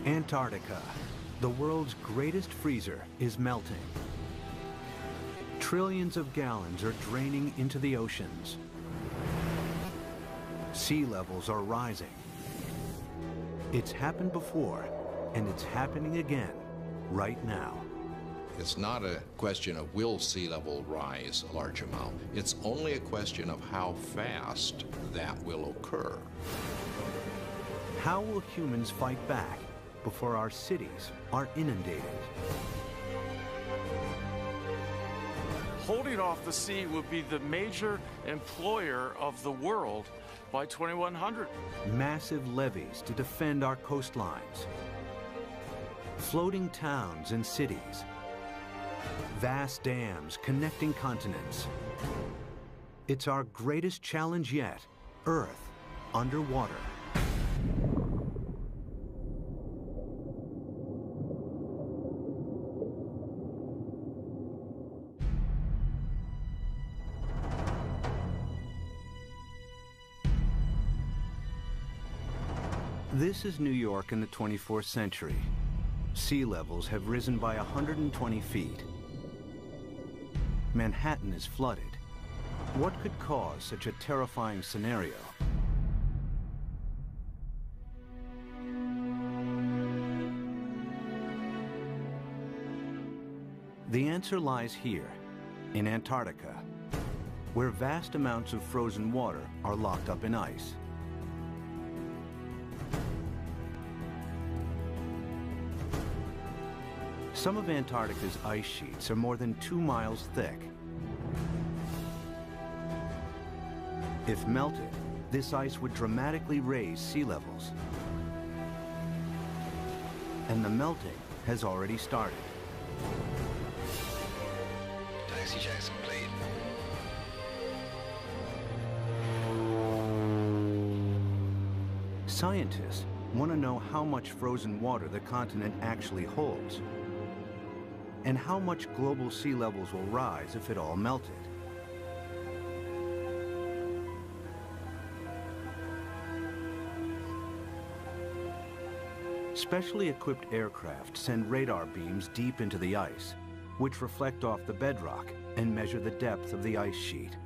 Antarctica, the world's greatest freezer, is melting. Trillions of gallons are draining into the oceans. Sea levels are rising. It's happened before, and it's happening again right now. It's not a question of will sea level rise a large amount. It's only a question of how fast that will occur. How will humans fight back before our cities are inundated? Holding off the sea would be the major employer of the world by 2100. Massive levees to defend our coastlines. Floating towns and cities. Vast dams connecting continents. It's our greatest challenge yet, Earth underwater. This is New York in the 24th century. Sea levels have risen by 120 feet. Manhattan is flooded. What could cause such a terrifying scenario? The answer lies here, in Antarctica, where vast amounts of frozen water are locked up in ice. Some of Antarctica's ice sheets are more than 2 miles thick. If melted, this ice would dramatically raise sea levels. And the melting has already started. Taxi Jackson, please. Scientists want to know how much frozen water the continent actually holds, and how much global sea levels will rise if it all melted. Specially equipped aircraft send radar beams deep into the ice, which reflect off the bedrock and measure the depth of the ice sheet.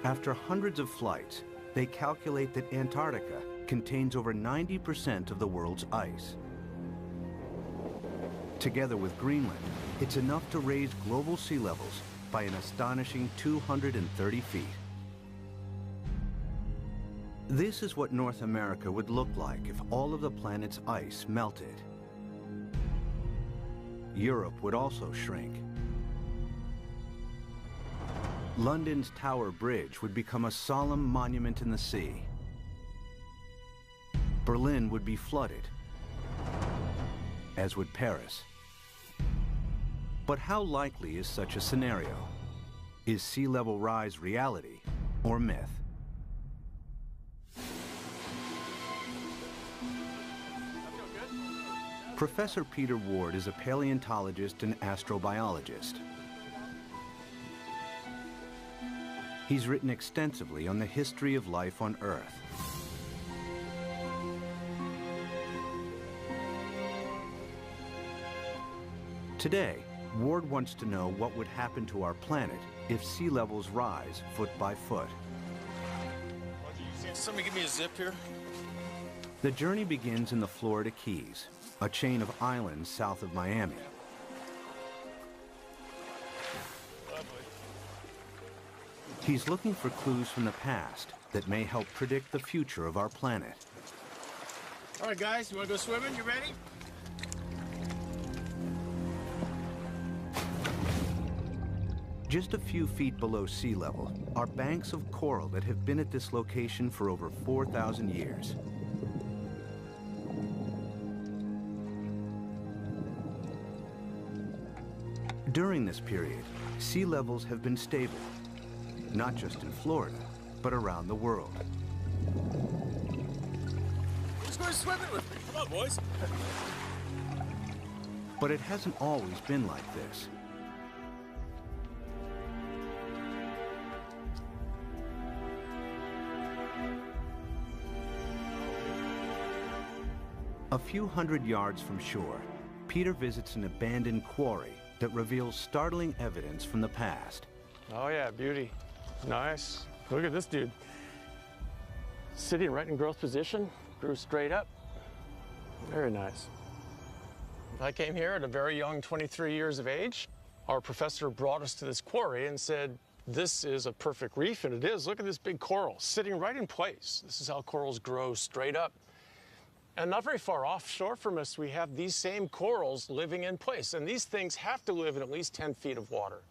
After hundreds of flights, they calculate that Antarctica contains over 90% of the world's ice. Together with Greenland, it's enough to raise global sea levels by an astonishing 230 feet. This is what North America would look like if all of the planet's ice melted. Europe would also shrink. London's Tower Bridge would become a solemn monument in the sea. Berlin would be flooded, as would Paris. But how likely is such a scenario? Is sea level rise reality or myth? Professor Peter Ward is a paleontologist and astrobiologist. He's written extensively on the history of life on Earth. Today, Ward wants to know what would happen to our planet if sea levels rise foot by foot. Somebody give me a zip here. The journey begins in the Florida Keys, a chain of islands south of Miami. He's looking for clues from the past that may help predict the future of our planet. All right, guys, you want to go swimming? You ready? Just a few feet below sea level are banks of coral that have been at this location for over 4,000 years. During this period, sea levels have been stable, not just in Florida, but around the world. Who's going swimming with me? Come on, boys. But it hasn't always been like this. A few hundred yards from shore, Peter visits an abandoned quarry that reveals startling evidence from the past. Oh yeah, beauty. Nice. Look at this dude. Sitting right in growth position, grew straight up. Very nice. I came here at a very young 23 years of age. Our professor brought us to this quarry and said, this is a perfect reef, and it is. Look at this big coral sitting right in place. This is how corals grow straight up. And not very far offshore from us, we have these same corals living in place. And these things have to live in at least 10 feet of water.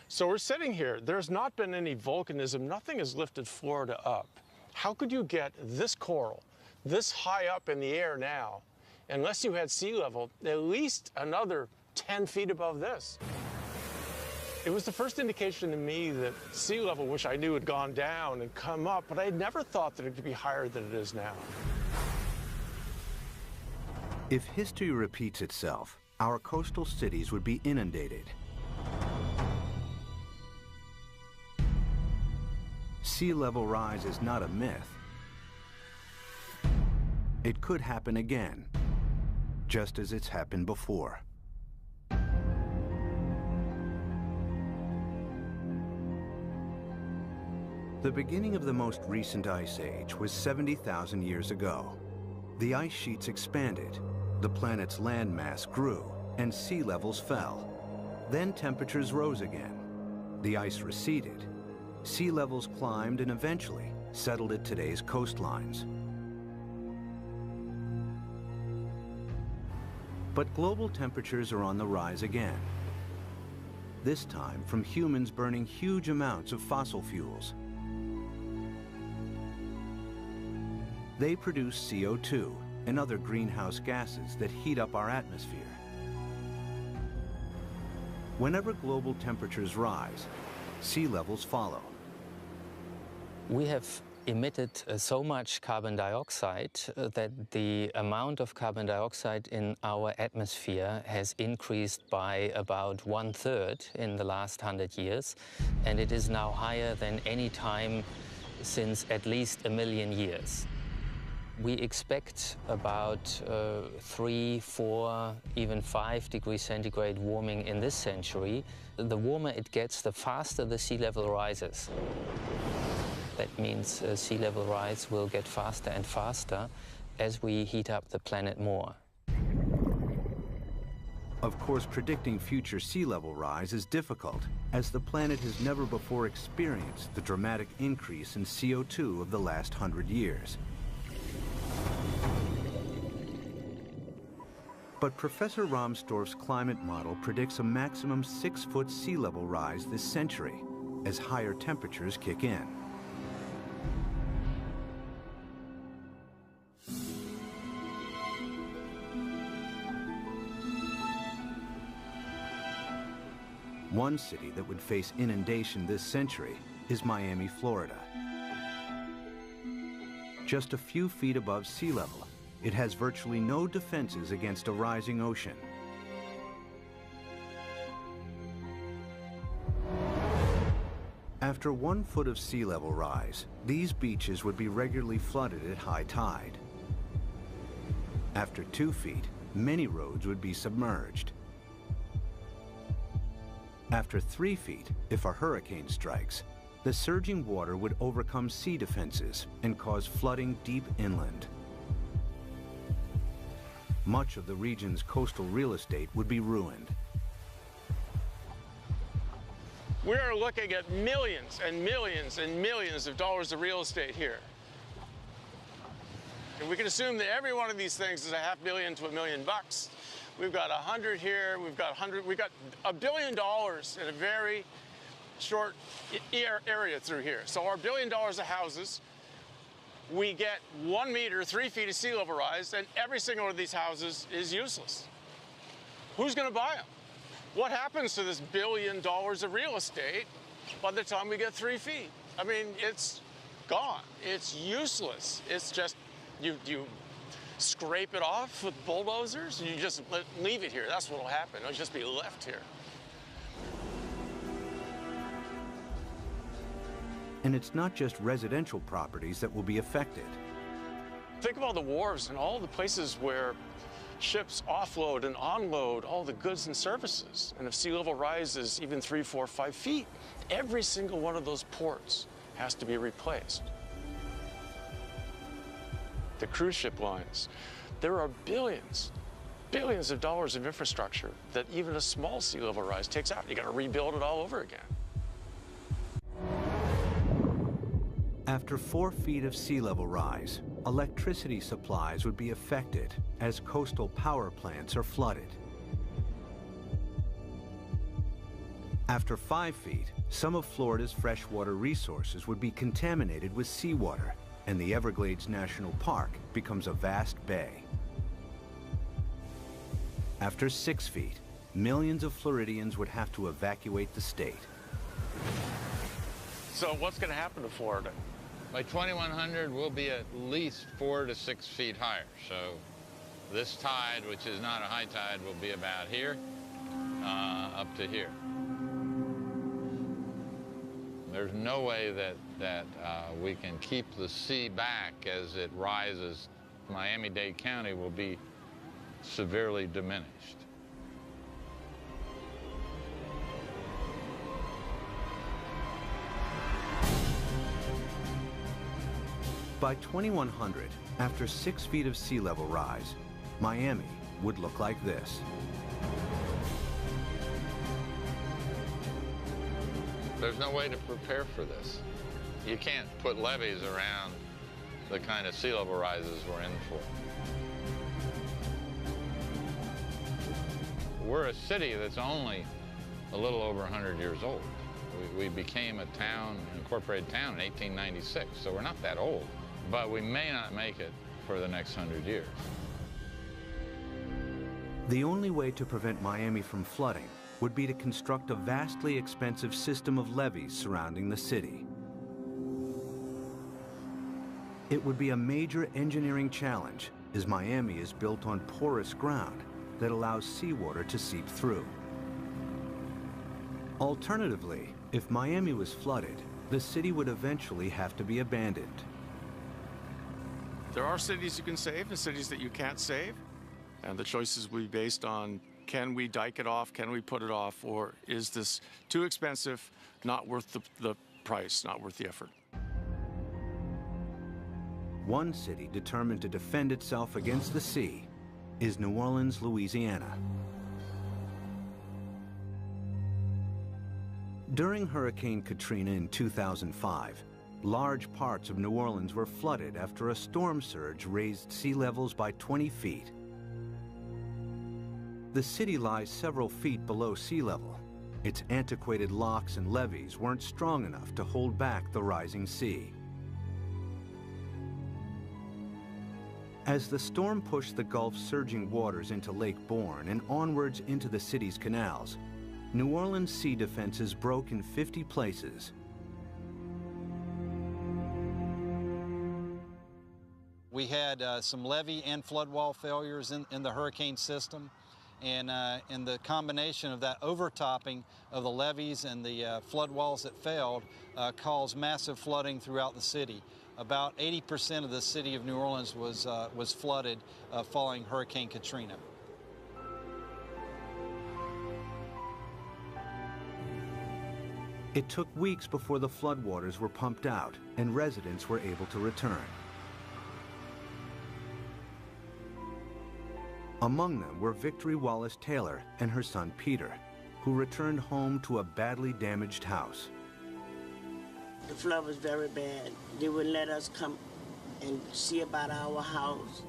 So we're sitting here. There's not been any volcanism. Nothing has lifted Florida up. How could you get this coral this high up in the air now, unless you had sea level, at least another 10 feet above this? It was the first indication to me that sea level, which I knew had gone down and come up, but I had never thought that it could be higher than it is now. If history repeats itself, our coastal cities would be inundated. Sea level rise is not a myth. It could happen again, just as it's happened before. The beginning of the most recent ice age was 70,000 years ago. The ice sheets expanded, the planet's landmass grew, and sea levels fell. Then temperatures rose again. The ice receded. Sea levels climbed and eventually settled at today's coastlines. But global temperatures are on the rise again. This time from humans burning huge amounts of fossil fuels. They produce CO2 and other greenhouse gases that heat up our atmosphere. Whenever global temperatures rise, sea levels follow. We have emitted so much carbon dioxide that the amount of carbon dioxide in our atmosphere has increased by about 1/3 in the last 100 years, and it is now higher than any time since at least 1 million years. We expect about 3, 4, even 5 degrees centigrade warming in this century. The warmer it gets, the faster the sea level rises. That means sea level rise will get faster and faster as we heat up the planet more. Of course, predicting future sea level rise is difficult, as the planet has never before experienced the dramatic increase in CO2 of the last 100 years. But Professor Rahmstorf's climate model predicts a maximum 6-foot sea level rise this century as higher temperatures kick in. One city that would face inundation this century is Miami, Florida. Just a few feet above sea level, it has virtually no defenses against a rising ocean. After 1 foot of sea level rise, these beaches would be regularly flooded at high tide. After 2 feet, many roads would be submerged. After 3 feet, if a hurricane strikes, the surging water would overcome sea defenses and cause flooding deep inland. Much of the region's coastal real estate would be ruined. We are looking at millions and millions and millions of dollars of real estate here. And we can assume that every one of these things is $500,000 to $1 million. We've got 100 here, we've got $1 billion in a very short area through here. So our $1 billion of houses, we get 1 meter, 3 feet of sea level rise, and every single one of these houses is useless. Who's going to buy them? What happens to this $1 billion of real estate by the time we get 3 feet? I mean, it's gone. It's useless. It's just, you scrape it off with bulldozers, and you just leave it here. That's what will happen. It'll just be left here. And it's not just residential properties that will be affected. Think of all the wharves and all the places where ships offload and unload all the goods and services. And if sea level rises even 3, 4, 5 feet, every single one of those ports has to be replaced. The cruise ship lines, there are billions of dollars of infrastructure that even a small sea level rise takes out. You got to rebuild it all over again. After 4 feet of sea level rise, electricity supplies would be affected as coastal power plants are flooded. After 5 feet, some of Florida's freshwater resources would be contaminated with seawater, and the Everglades National Park becomes a vast bay. After 6 feet, millions of Floridians would have to evacuate the state. So what's going to happen to Florida? By 2100, we'll be at least 4 to 6 feet higher. So this tide, which is not a high tide, will be about here, up to here. There's no way that we can keep the sea back as it rises. Miami-Dade County will be severely diminished. By 2100, after 6 feet of sea level rise, Miami would look like this. There's no way to prepare for this. You can't put levees around the kind of sea level rises we're in for. We're a city that's only a little over 100 years old. We became a town, an incorporated town in 1896, so we're not that old. But we may not make it for the next 100 years. The only way to prevent Miami from flooding would be to construct a vastly expensive system of levees surrounding the city. It would be a major engineering challenge, as Miami is built on porous ground that allows seawater to seep through. Alternatively, if Miami was flooded, the city would eventually have to be abandoned. There are cities you can save and cities that you can't save, and the choices will be based on, can we dike it off, can we put it off, or is this too expensive, not worth the price, not worth the effort. One city determined to defend itself against the sea is New Orleans, Louisiana. During Hurricane Katrina in 2005, large parts of New Orleans were flooded after a storm surge raised sea levels by 20 feet. The city lies several feet below sea level. Its antiquated locks and levees weren't strong enough to hold back the rising sea. As the storm pushed the Gulf's surging waters into Lake Borgne and onwards into the city's canals, New Orleans' sea defenses broke in 50 places. We had some levee and flood wall failures in the hurricane system, and the combination of that overtopping of the levees and the flood walls that failed caused massive flooding throughout the city. About 80% of the city of New Orleans was flooded following Hurricane Katrina. It took weeks before the floodwaters were pumped out and residents were able to return. Among them were Victory Wallace Taylor and her son Peter, who returned home to a badly damaged house. The flood was very bad. They wouldn't let us come and see about our house.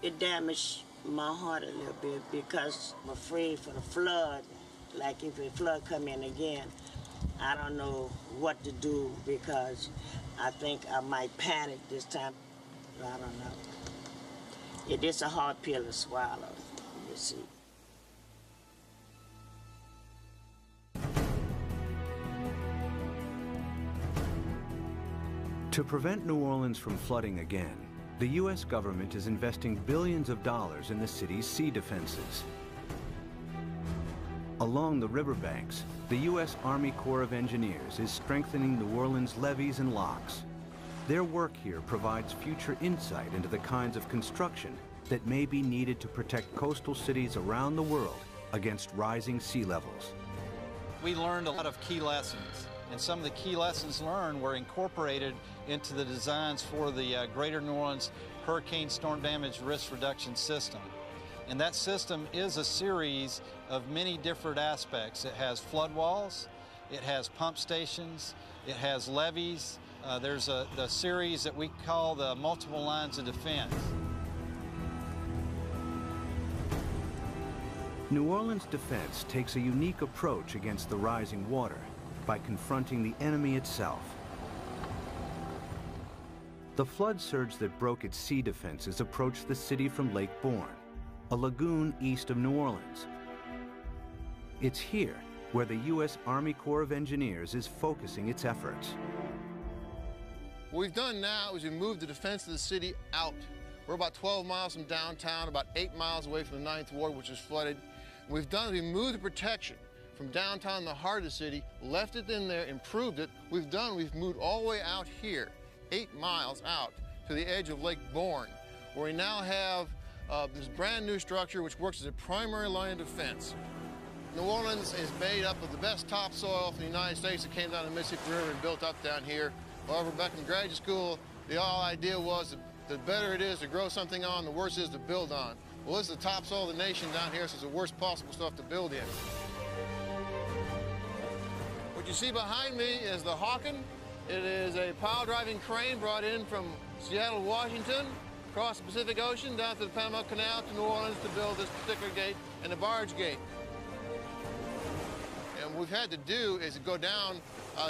It damaged my heart a little bit because I'm afraid for the flood. Like if a flood come in again, I don't know what to do because I think I might panic this time. I don't know. It is a hard pill to swallow, you see. To prevent New Orleans from flooding again, the U.S. government is investing billions of dollars in the city's sea defenses. Along the riverbanks, the U.S. Army Corps of Engineers is strengthening New Orleans' levees and locks. Their work here provides future insight into the kinds of construction that may be needed to protect coastal cities around the world against rising sea levels. We learned a lot of key lessons, and some of the key lessons learned were incorporated into the designs for the Greater New Orleans Hurricane Storm Damage Risk Reduction System. And that system is a series of many different aspects. It has flood walls, it has pump stations, it has levees. There's the series that we call the multiple lines of defense. New Orleans defense takes a unique approach against the rising water by confronting the enemy itself. The flood surge that broke its sea defenses approached the city from Lake Borgne, a lagoon east of New Orleans. It's here where the U.S. Army Corps of Engineers is focusing its efforts. What we've done now is we moved the defense of the city out. We're about 12 miles from downtown, about 8 miles away from the 9th Ward, which is flooded. What we've done is we moved the protection from downtown, the heart of the city, left it in there, improved it. We've moved all the way out here, 8 miles out to the edge of Lake Borgne, where we now have this brand new structure which works as a primary line of defense. New Orleans is made up of the best topsoil from the United States that came down the Mississippi River and built up down here. However, back in graduate school, the whole idea was that the better it is to grow something on, the worse it is to build on. Well, this is the topsoil of the nation down here, so it's the worst possible stuff to build in. What you see behind me is the Hawken. It is a pile-driving crane brought in from Seattle, Washington, across the Pacific Ocean, down to the Panama Canal to New Orleans to build this particular gate and the barge gate. And what we've had to do is go down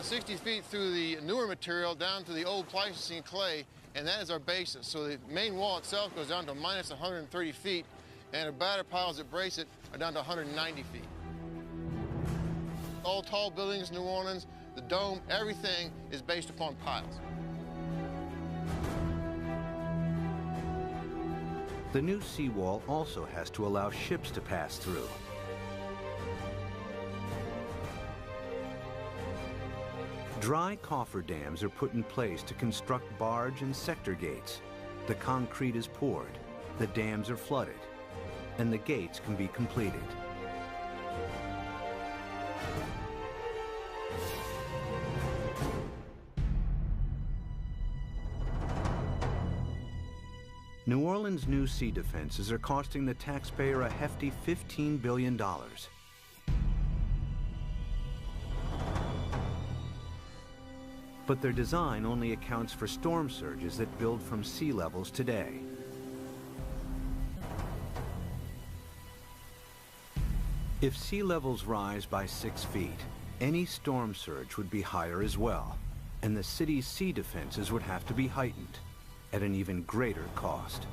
60 feet through the newer material down to the old Pleistocene clay, and that is our basis. So the main wall itself goes down to minus 130 feet, and the batter piles that brace it are down to 190 feet. All tall buildings in New Orleans, the dome, everything is based upon piles. The new seawall also has to allow ships to pass through. Dry cofferdams are put in place to construct barge and sector gates. The concrete is poured, the dams are flooded, and the gates can be completed. New Orleans' new sea defenses are costing the taxpayer a hefty $15 billion. But their design only accounts for storm surges that build from sea levels today. If sea levels rise by 6 feet, any storm surge would be higher as well, and the city's sea defenses would have to be heightened at an even greater cost.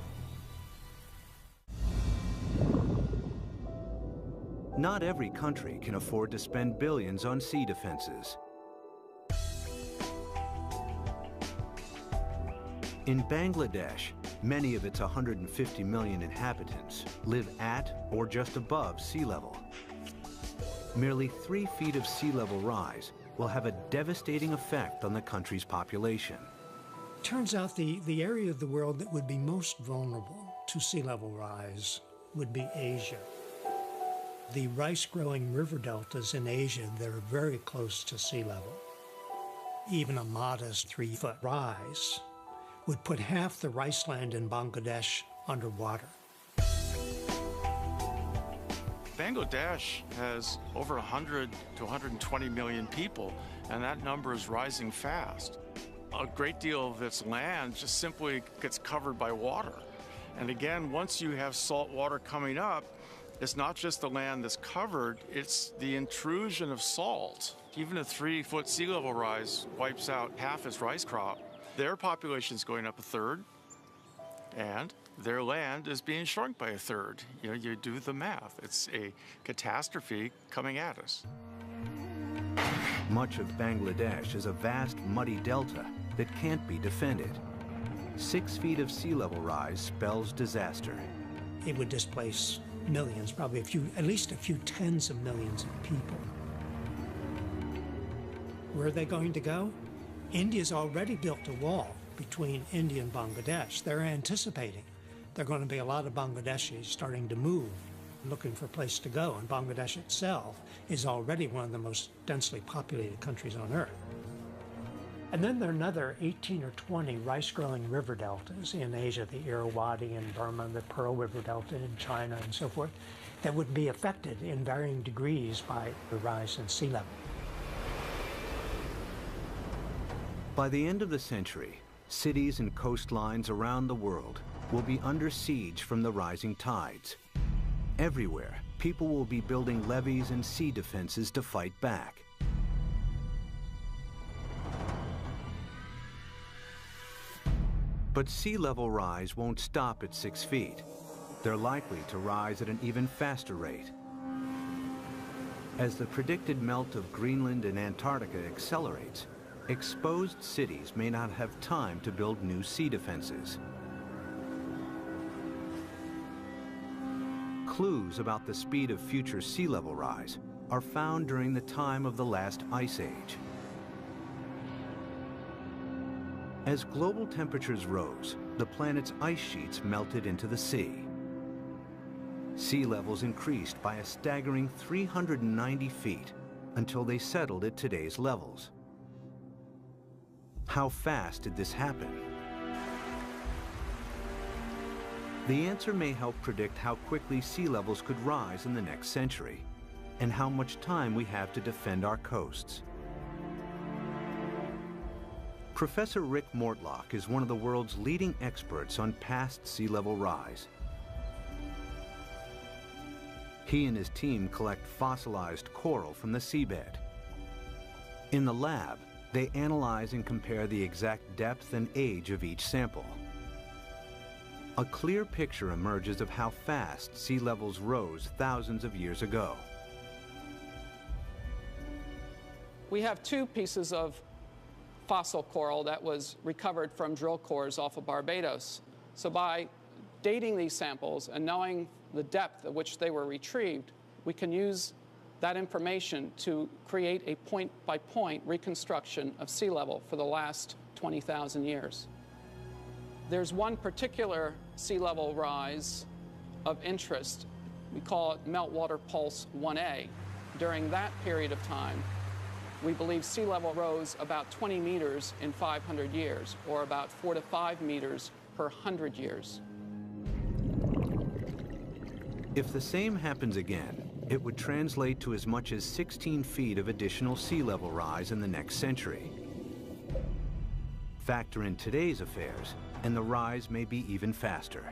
Not every country can afford to spend billions on sea defenses. In Bangladesh, many of its 150 million inhabitants live at or just above sea level. Merely 3 feet of sea level rise will have a devastating effect on the country's population. Turns out the area of the world that would be most vulnerable to sea level rise would be Asia. The rice-growing river deltas in Asia, they're very close to sea level. Even a modest 3-foot rise would put half the rice land in Bangladesh underwater. Bangladesh has over 100 to 120 million people, and that number is rising fast. A great deal of its land just simply gets covered by water. And again, once you have salt water coming up, it's not just the land that's covered, it's the intrusion of salt. Even a 3-foot sea level rise wipes out half its rice crop. Their population is going up a third, and their land is being shrunk by a third. You know, you do the math. It's a catastrophe coming at us. Much of Bangladesh is a vast muddy delta that can't be defended. 6 feet of sea level rise spells disaster. It would displace millions, probably at least a few tens of millions of people. Where are they going to go? India's already built a wall between India and Bangladesh. They're anticipating there are going to be a lot of Bangladeshis starting to move, looking for a place to go, and Bangladesh itself is already one of the most densely populated countries on Earth. And then there are another 18 or 20 rice-growing river deltas in Asia, the Irrawaddy in Burma, the Pearl River Delta in China, and so forth, that would be affected in varying degrees by the rise in sea level. By the end of the century, cities and coastlines around the world will be under siege from the rising tides. Everywhere, people will be building levees and sea defenses to fight back. But sea level rise won't stop at 6 feet. They're likely to rise at an even faster rate. As the predicted melt of Greenland and Antarctica accelerates, exposed cities may not have time to build new sea defenses. Clues about the speed of future sea level rise are found during the time of the last ice age. As global temperatures rose, the planet's ice sheets melted into the sea. Sea levels increased by a staggering 390 feet until they settled at today's levels. How fast did this happen? The answer may help predict how quickly sea levels could rise in the next century, and how much time we have to defend our coasts. Professor Rick Mortlock is one of the world's leading experts on past sea level rise. He and his team collect fossilized coral from the seabed. In the lab, they analyze and compare the exact depth and age of each sample. A clear picture emerges of how fast sea levels rose thousands of years ago. We have two pieces of fossil coral that was recovered from drill cores off of Barbados. So by dating these samples and knowing the depth at which they were retrieved, we can use that information to create a point-by-point reconstruction of sea level for the last 20,000 years. There's one particular sea level rise of interest. We call it Meltwater Pulse 1A. During that period of time, we believe sea level rose about 20 meters in 500 years, or about 4 to 5 meters per 100 years. If the same happens again, it would translate to as much as 16 feet of additional sea level rise in the next century. Factor in today's affairs, and the rise may be even faster.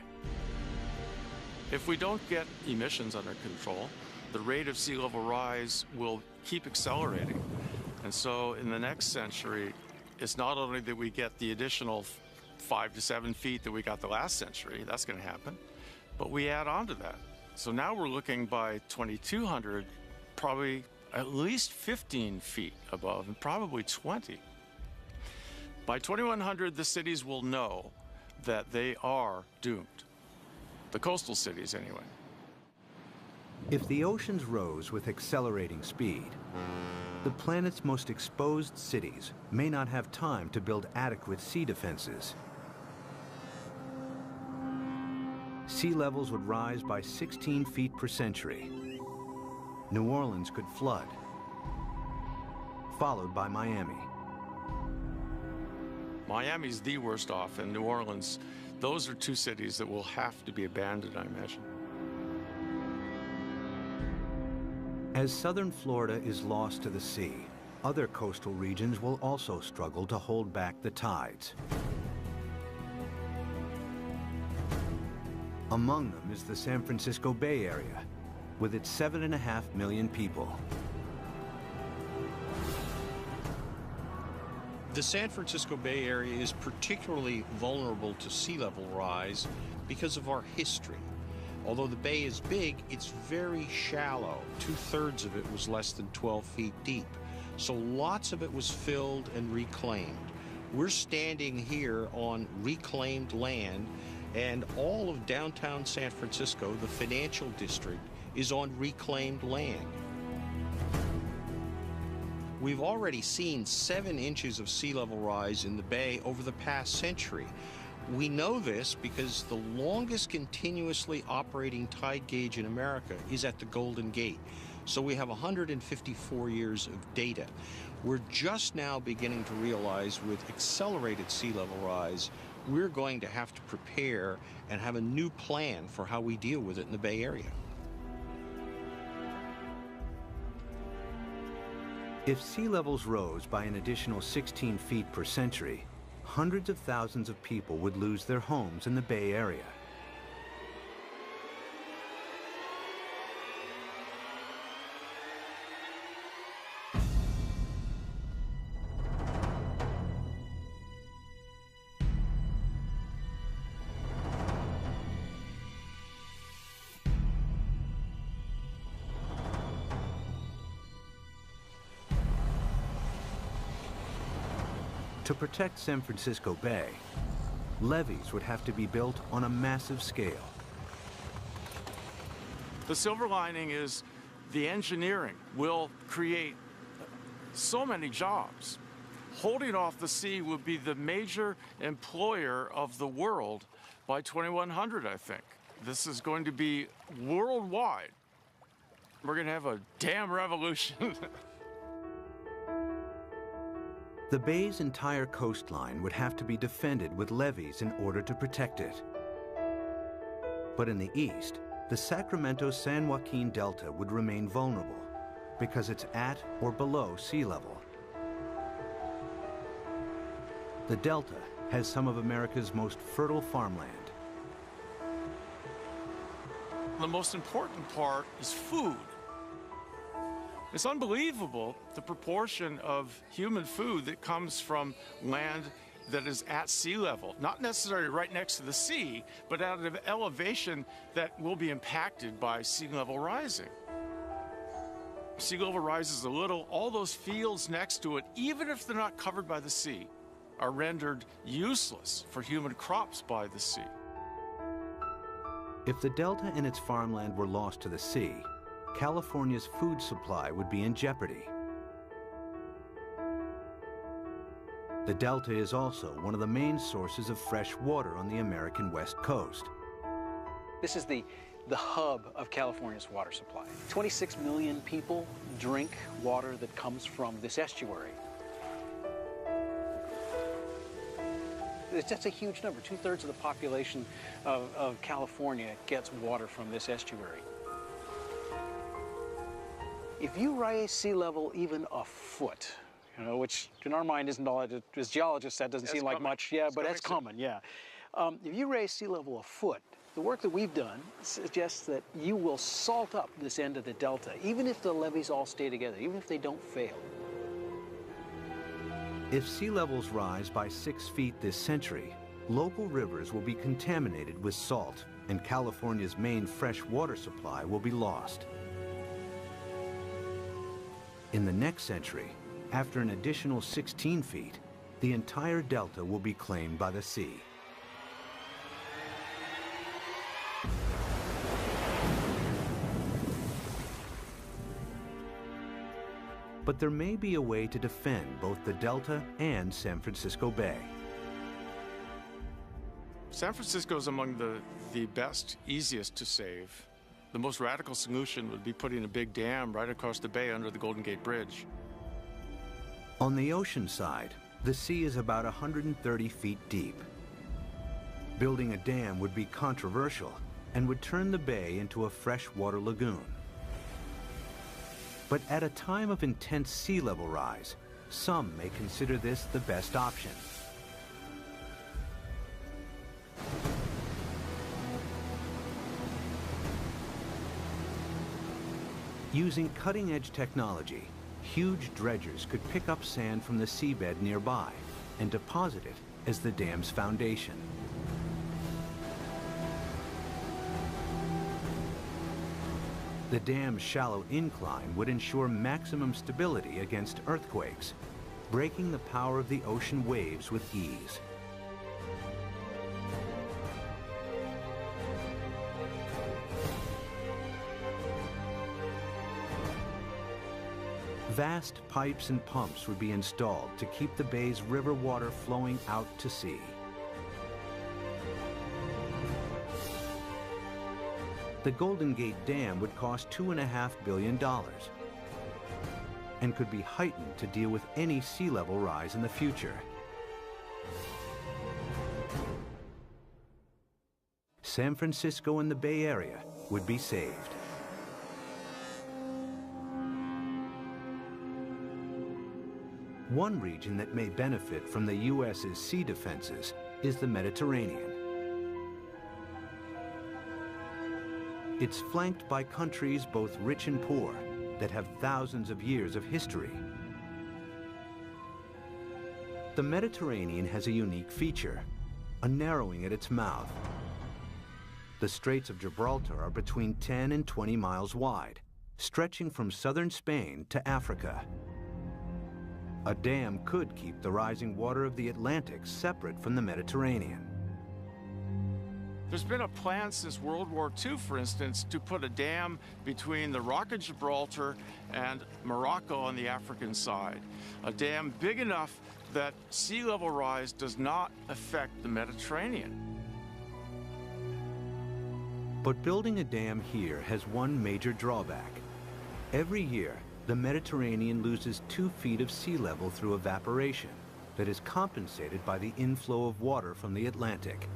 If we don't get emissions under control, the rate of sea level rise will keep accelerating. And so in the next century, it's not only that we get the additional 5 to 7 feet that we got the last century, that's going to happen, but we add on to that. So now we're looking by 2200, probably at least 15 feet above, and probably 20. By 2100, the cities will know that they are doomed. The coastal cities, anyway. If the oceans rose with accelerating speed, the planet's most exposed cities may not have time to build adequate sea defenses. Sea levels would rise by 16 feet per century. New Orleans could flood, followed by Miami. Miami's the worst off, and New Orleans, those are two cities that will have to be abandoned, I imagine. As southern Florida is lost to the sea, other coastal regions will also struggle to hold back the tides. Among them is the San Francisco Bay Area, with its 7.5 million people. The San Francisco Bay Area is particularly vulnerable to sea level rise because of our history. Although the bay is big, it's very shallow. 2/3 of it was less than 12 feet deep. So lots of it was filled and reclaimed. We're standing here on reclaimed land, and all of downtown San Francisco, the financial district, is on reclaimed land. We've already seen 7 inches of sea level rise in the bay over the past century. We know this because the longest continuously operating tide gauge in America is at the Golden Gate. So we have 154 years of data. We're just now beginning to realize with accelerated sea level rise, we're going to have to prepare and have a new plan for how we deal with it in the Bay Area. If sea levels rose by an additional 16 feet per century, hundreds of thousands of people would lose their homes in the Bay Area. To protect San Francisco Bay, levees would have to be built on a massive scale. The silver lining is the engineering will create so many jobs. Holding off the sea will be the major employer of the world by 2100, I think. This is going to be worldwide. We're going to have a dam revolution. The bay's entire coastline would have to be defended with levees in order to protect it. But in the east, the Sacramento-San Joaquin Delta would remain vulnerable because it's at or below sea level. The Delta has some of America's most fertile farmland. The most important part is food. It's unbelievable the proportion of human food that comes from land that is at sea level, not necessarily right next to the sea, but at an elevation that will be impacted by sea level rising. Sea level rises a little, all those fields next to it, even if they're not covered by the sea, are rendered useless for human crops by the sea. If the Delta and its farmland were lost to the sea, California's food supply would be in jeopardy. The Delta is also one of the main sources of fresh water on the American West Coast. This is the hub of California's water supply. 26 million people drink water that comes from this estuary. That's a huge number. 2/3 of the population of California gets water from this estuary. If you raise sea level even a foot, which in our mind isn't all, as geologists, that doesn't seem like much, yeah, but that's common, yeah. If you raise sea level a foot, the work that we've done suggests that you will salt up this end of the Delta, even if the levees all stay together, even if they don't fail. If sea levels rise by 6 feet this century, local rivers will be contaminated with salt, and California's main fresh water supply will be lost. In the next century, after an additional 16 feet, the entire Delta will be claimed by the sea. But there may be a way to defend both the Delta and San Francisco Bay. San Francisco is among the best, easiest to save. The most radical solution would be putting a big dam right across the bay under the Golden Gate Bridge. On the ocean side, the sea is about 130 feet deep. Building a dam would be controversial and would turn the bay into a freshwater lagoon. But at a time of intense sea level rise, some may consider this the best option. Using cutting-edge technology, huge dredgers could pick up sand from the seabed nearby and deposit it as the dam's foundation. The dam's shallow incline would ensure maximum stability against earthquakes, breaking the power of the ocean waves with ease. Vast pipes and pumps would be installed to keep the bay's river water flowing out to sea. The Golden Gate Dam would cost $2.5 billion and could be heightened to deal with any sea level rise in the future. San Francisco and the Bay Area would be saved. One region that may benefit from the U.S.'s sea defenses is the Mediterranean. It's flanked by countries both rich and poor that have thousands of years of history. The Mediterranean has a unique feature, a narrowing at its mouth. The Straits of Gibraltar are between 10 and 20 miles wide, stretching from southern Spain to Africa. A dam could keep the rising water of the Atlantic separate from the Mediterranean. There's been a plan since World War II, for instance, to put a dam between the Rock of Gibraltar and Morocco on the African side. A dam big enough that sea level rise does not affect the Mediterranean. But building a dam here has one major drawback. Every year, the Mediterranean loses 2 feet of sea level through evaporation that is compensated by the inflow of water from the Atlantic.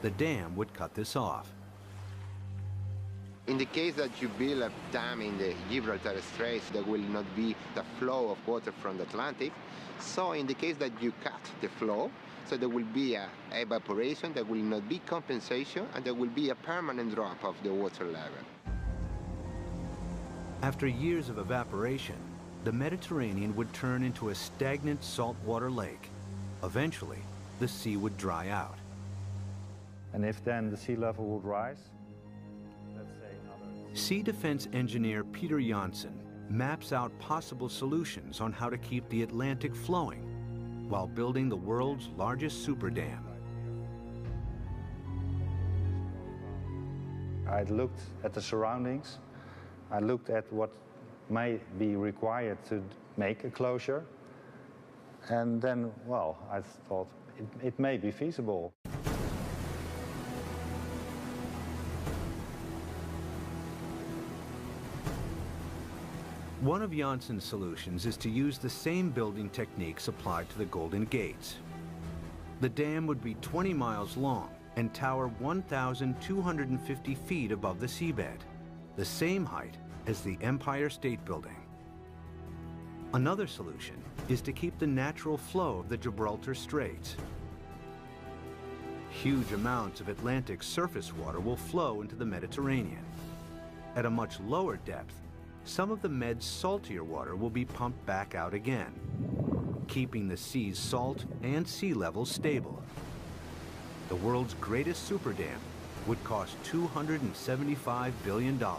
The dam would cut this off. In the case that you build a dam in the Gibraltar Straits, there will not be the flow of water from the Atlantic. So in the case that you cut the flow, so there will be a evaporation, there will not be compensation, and there will be a permanent drop of the water level. After years of evaporation, the Mediterranean would turn into a stagnant saltwater lake. Eventually, the sea would dry out. And if then the sea level would rise, let's say another... Sea defense engineer Peter Janssen maps out possible solutions on how to keep the Atlantic flowing while building the world's largest super dam. I looked at the surroundings. I looked at what may be required to make a closure. And then, well, I thought it may be feasible. One of Janssen's solutions is to use the same building techniques applied to the Golden Gates. The dam would be 20 miles long and tower 1,250 feet above the seabed, the same height as the Empire State Building. Another solution is to keep the natural flow of the Gibraltar Straits. Huge amounts of Atlantic surface water will flow into the Mediterranean. At a much lower depth, some of the Med's saltier water will be pumped back out again, keeping the sea's salt and sea level stable. The world's greatest super dam would cost $275 billion. The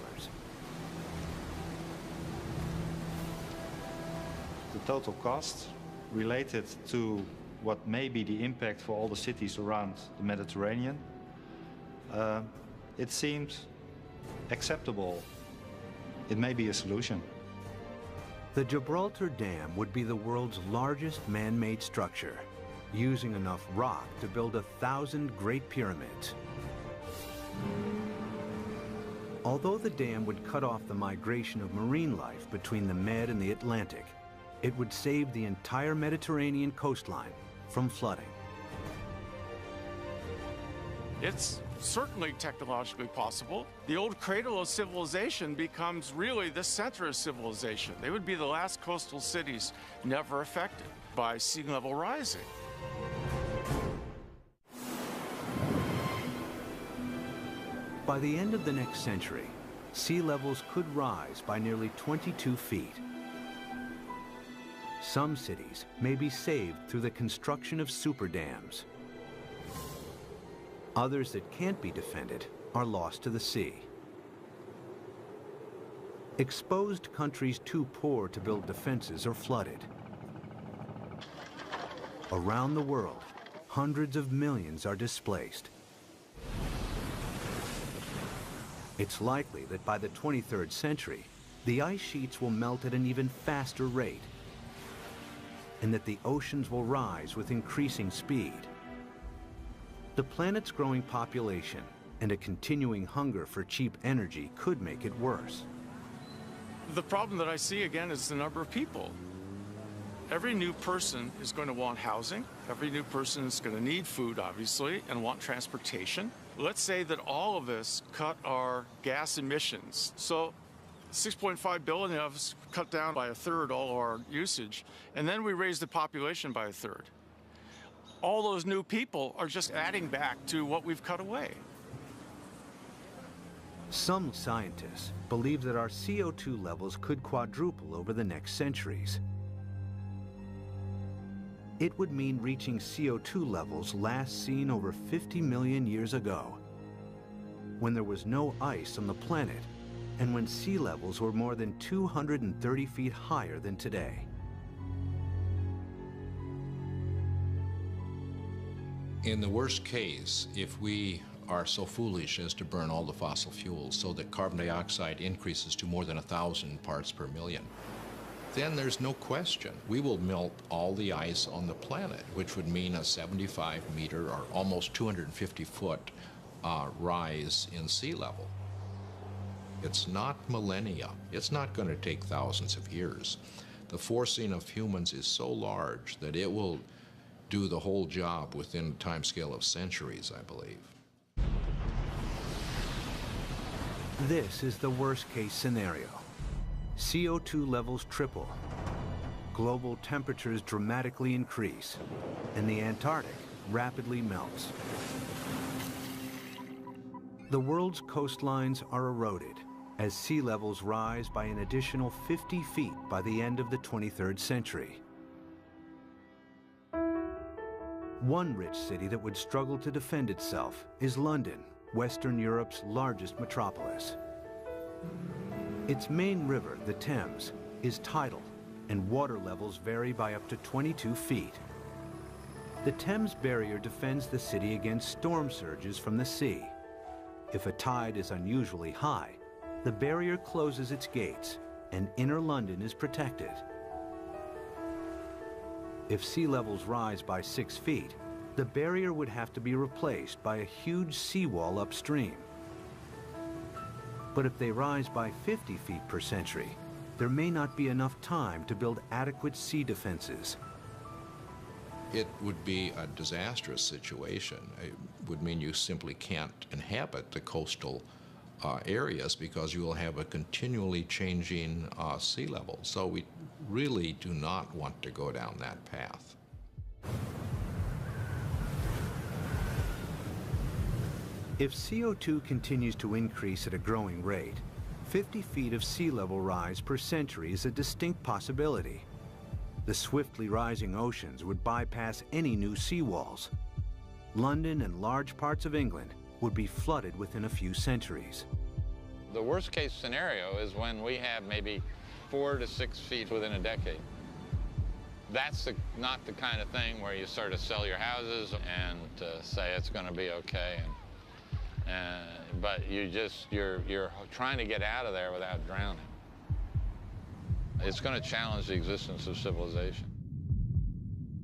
total cost related to what may be the impact for all the cities around the Mediterranean, it seems acceptable. It may be a solution. The Gibraltar Dam would be the world's largest man-made structure, using enough rock to build 1,000 Great Pyramids. Although the dam would cut off the migration of marine life between the Med and the Atlantic, it would save the entire Mediterranean coastline from flooding. It's certainly technologically possible. The old cradle of civilization becomes really the center of civilization. They would be the last coastal cities never affected by sea level rising. By the end of the next century, sea levels could rise by nearly 22 feet. Some cities may be saved through the construction of super dams. Others that can't be defended are lost to the sea. Exposed countries too poor to build defenses are flooded. Around the world, hundreds of millions are displaced. It's likely that by the 23rd century, the ice sheets will melt at an even faster rate, and that the oceans will rise with increasing speed. The planet's growing population and a continuing hunger for cheap energy could make it worse. The problem that I see again is the number of people. Every new person is going to want housing. Every new person is going to need food, obviously, and want transportation. Let's say that all of us cut our gas emissions. So 6.5 billion of us cut down by a third all of our usage, and then we raise the population by a third. All those new people are just adding back to what we've cut away. Some scientists believe that our CO2 levels could quadruple over the next centuries. It would mean reaching CO2 levels last seen over 50 million years ago, when there was no ice on the planet and when sea levels were more than 230 feet higher than today. In the worst case, if we are so foolish as to burn all the fossil fuels so that carbon dioxide increases to more than 1,000 parts per million, then there's no question we will melt all the ice on the planet, which would mean a 75-meter or almost 250-foot rise in sea level. It's not millennia. It's not going to take thousands of years. The forcing of humans is so large that it will do the whole job within a timescale of centuries, I believe. This is the worst-case scenario. CO2 levels triple, global temperatures dramatically increase, and the Antarctic rapidly melts. The world's coastlines are eroded as sea levels rise by an additional 50 feet by the end of the 23rd century. One rich city that would struggle to defend itself is London, Western Europe's largest metropolis. Its main river, the Thames, is tidal, and water levels vary by up to 22 feet. The Thames barrier defends the city against storm surges from the sea. If a tide is unusually high, the barrier closes its gates, and inner London is protected. If sea levels rise by 6 feet, the barrier would have to be replaced by a huge seawall upstream. But if they rise by 50 feet per century, there may not be enough time to build adequate sea defenses. It would be a disastrous situation. It would mean you simply can't inhabit the coastal areas because you will have a continually changing sea level. So we really do not want to go down that path. If CO2 continues to increase at a growing rate, 50 feet of sea level rise per century is a distinct possibility. The swiftly rising oceans would bypass any new seawalls. London and large parts of England would be flooded within a few centuries. The worst case scenario is when we have maybe 4 to 6 feet within a decade. That's not the kind of thing where you sort of sell your houses and say it's going to be okay. But you're trying to get out of there without drowning. It's going to challenge the existence of civilization.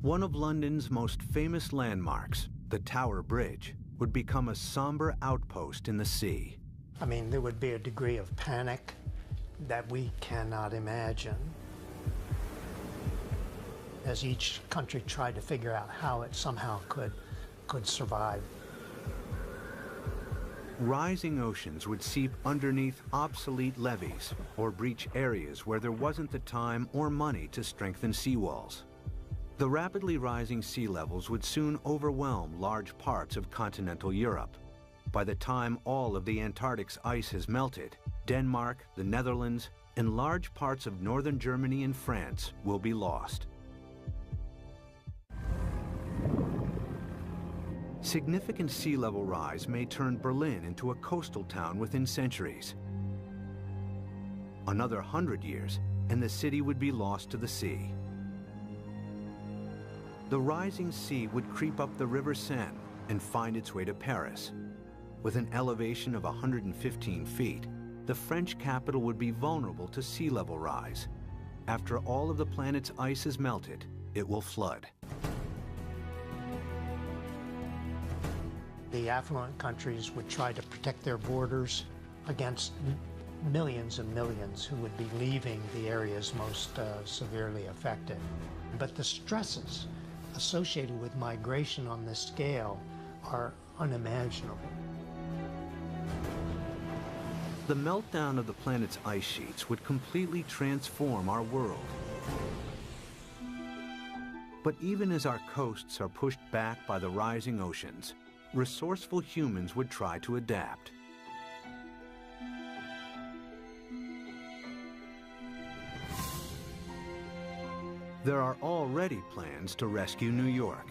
One of London's most famous landmarks, the Tower Bridge, would become a somber outpost in the sea. I mean, there would be a degree of panic that we cannot imagine as each country tried to figure out how it somehow could survive. Rising oceans would seep underneath obsolete levees or breach areas where there wasn't the time or money to strengthen seawalls. The rapidly rising sea levels would soon overwhelm large parts of continental Europe. By the time all of the Antarctic's ice has melted, Denmark, the Netherlands, and large parts of northern Germany and France will be lost. Significant sea level rise may turn Berlin into a coastal town within centuries. Another 100 years, and the city would be lost to the sea. The rising sea would creep up the River Seine and find its way to Paris. With an elevation of 115 feet, the French capital would be vulnerable to sea level rise. After all of the planet's ice is melted, it will flood. The affluent countries would try to protect their borders against millions and millions who would be leaving the areas most severely affected. But the stresses associated with migration on this scale are unimaginable. The meltdown of the planet's ice sheets would completely transform our world. But even as our coasts are pushed back by the rising oceans, resourceful humans would try to adapt. There are already plans to rescue New York.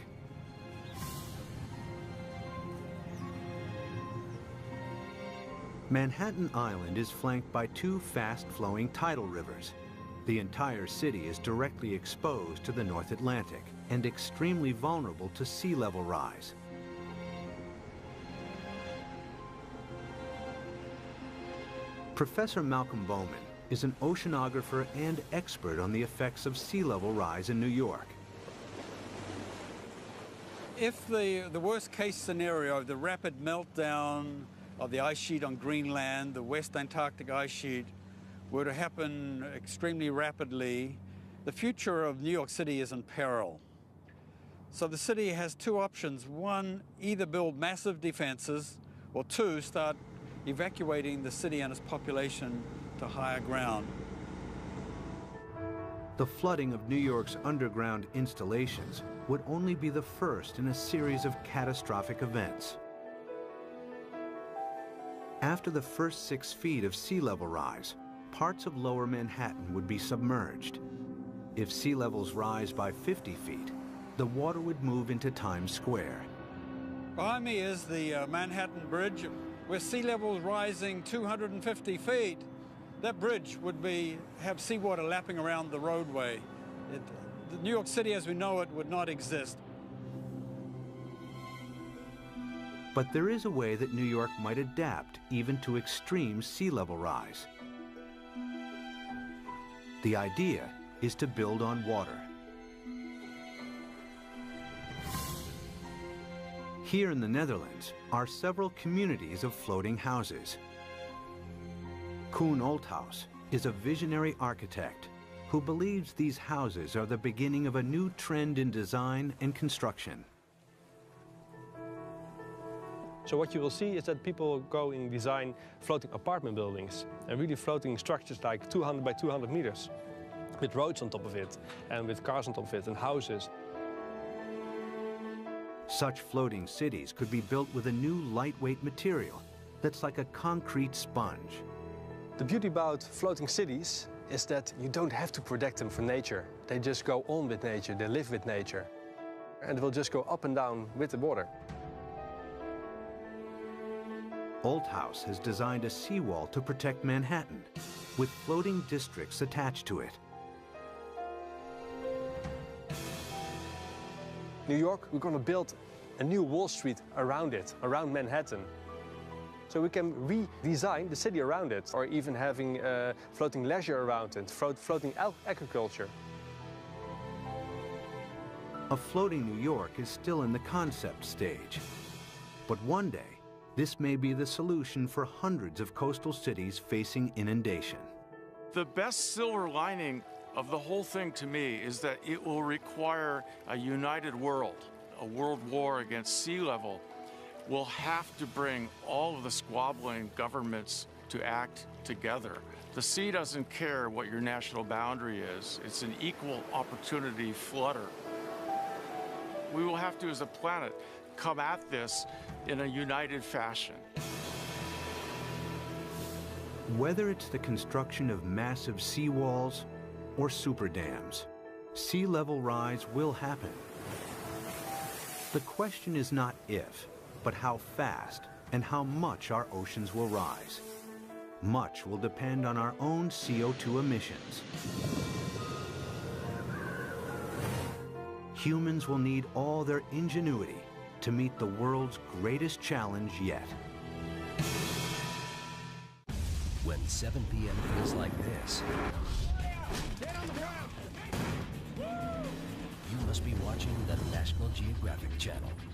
Manhattan Island is flanked by two fast-flowing tidal rivers. The entire city is directly exposed to the North Atlantic and extremely vulnerable to sea level rise. Professor Malcolm Bowman is an oceanographer and expert on the effects of sea level rise in New York. If the worst case scenario of the rapid meltdown of the ice sheet on Greenland, the West Antarctic ice sheet, were to happen extremely rapidly, the future of New York City is in peril. So the city has two options. One, either build massive defenses, or two, start evacuating the city and its population to higher ground. The flooding of New York's underground installations would only be the first in a series of catastrophic events. After the first 6 feet of sea level rise, parts of lower Manhattan would be submerged. If sea levels rise by 50 feet, the water would move into Times Square. Behind me is the Manhattan Bridge, with sea levels rising 250 feet. That bridge would have seawater lapping around the roadway. New York City as we know it would not exist. But there is a way that New York might adapt even to extreme sea level rise. The idea is to build on water. Here in the Netherlands are several communities of floating houses. Koen Olthuis is a visionary architect who believes these houses are the beginning of a new trend in design and construction. So what you will see is that people go and design floating apartment buildings and really floating structures like 200 by 200 meters with roads on top of it and with cars on top of it and houses. Such floating cities could be built with a new lightweight material that's like a concrete sponge. The beauty about floating cities is that you don't have to protect them from nature. They just go on with nature, they live with nature. And they will just go up and down with the water. Olthuis has designed a seawall to protect Manhattan, with floating districts attached to it. New York, we're going to build a new Wall Street around it, around Manhattan. So we can redesign the city around it, or even having floating leisure around it, floating agriculture. A floating New York is still in the concept stage. But one day, this may be the solution for hundreds of coastal cities facing inundation. The best silver lining of the whole thing to me is that it will require a united world. A world war against sea level will have to bring all of the squabbling governments to act together. The sea doesn't care what your national boundary is. It's an equal opportunity flooder. We will have to, as a planet, come at this in a united fashion. Whether it's the construction of massive seawalls or super dams, sea level rise will happen. The question is not if, but how fast and how much our oceans will rise. Much will depend on our own CO2 emissions. Humans will need all their ingenuity to meet the world's greatest challenge yet. When when 7 p.m. feels like this, you must be watching the National Geographic Channel.